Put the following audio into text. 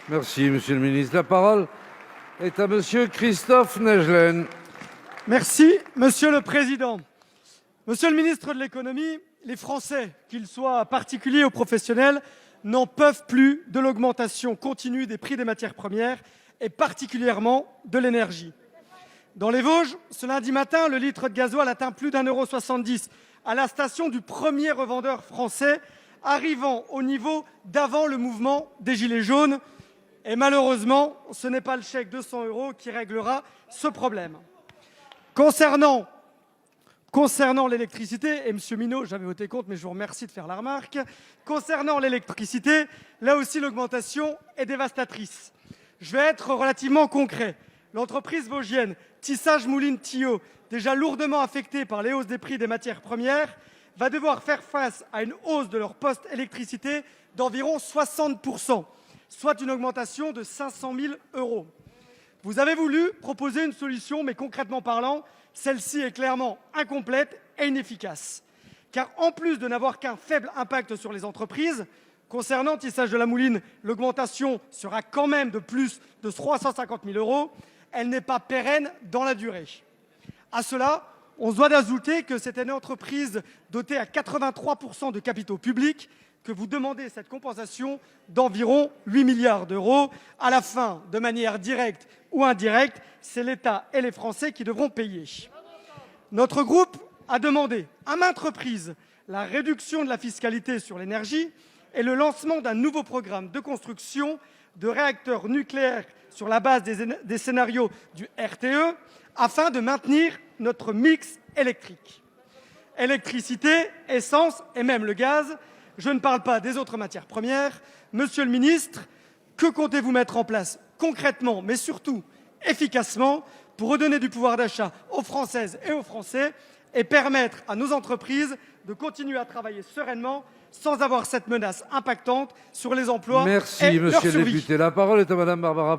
Merci, Monsieur le ministre. La parole est à Monsieur Christophe Naegelen. Merci, Monsieur le Président. Monsieur le ministre de l'économie, les Français, qu'ils soient particuliers ou professionnels, n'en peuvent plus de l'augmentation continue des prix des matières premières et particulièrement de l'énergie. Dans les Vosges, ce lundi matin, le litre de gasoil atteint plus d'1,70 € à la station du premier revendeur français, arrivant au niveau d'avant le mouvement des Gilets jaunes. Et malheureusement, ce n'est pas le chèque de 100 € qui réglera ce problème. Concernant l'électricité, et M. Minot, j'avais voté contre, mais je vous remercie de faire la remarque. Concernant l'électricité, là aussi l'augmentation est dévastatrice. Je vais être relativement concret. L'entreprise vosgienne Tissage Mouline Thillot, déjà lourdement affectée par les hausses des prix des matières premières, va devoir faire face à une hausse de leur poste électricité d'environ 60%, soit une augmentation de 500 000 €. Vous avez voulu proposer une solution, mais concrètement parlant, celle-ci est clairement incomplète et inefficace. Car en plus de n'avoir qu'un faible impact sur les entreprises, concernant Tissage de la Mouline, l'augmentation sera quand même de plus de 350 000 €, elle n'est pas pérenne dans la durée. À cela, on se doit d'ajouter que c'est une entreprise dotée à 83% de capitaux publics que vous demandez cette compensation d'environ 8 milliards d'euros. À la fin, de manière directe ou indirecte, c'est l'État et les Français qui devront payer. Notre groupe a demandé à maintes reprises la réduction de la fiscalité sur l'énergie et le lancement d'un nouveau programme de construction de réacteurs nucléaires sur la base des scénarios du RTE afin de maintenir notre mix électrique. Électricité, essence et même le gaz, je ne parle pas des autres matières premières. Monsieur le ministre, que comptez-vous mettre en place concrètement, mais surtout efficacement, pour redonner du pouvoir d'achat aux Françaises et aux Français et permettre à nos entreprises de continuer à travailler sereinement sans avoir cette menace impactante sur les emplois et leur survie. Merci, Monsieur le député. La parole est à Madame Barbara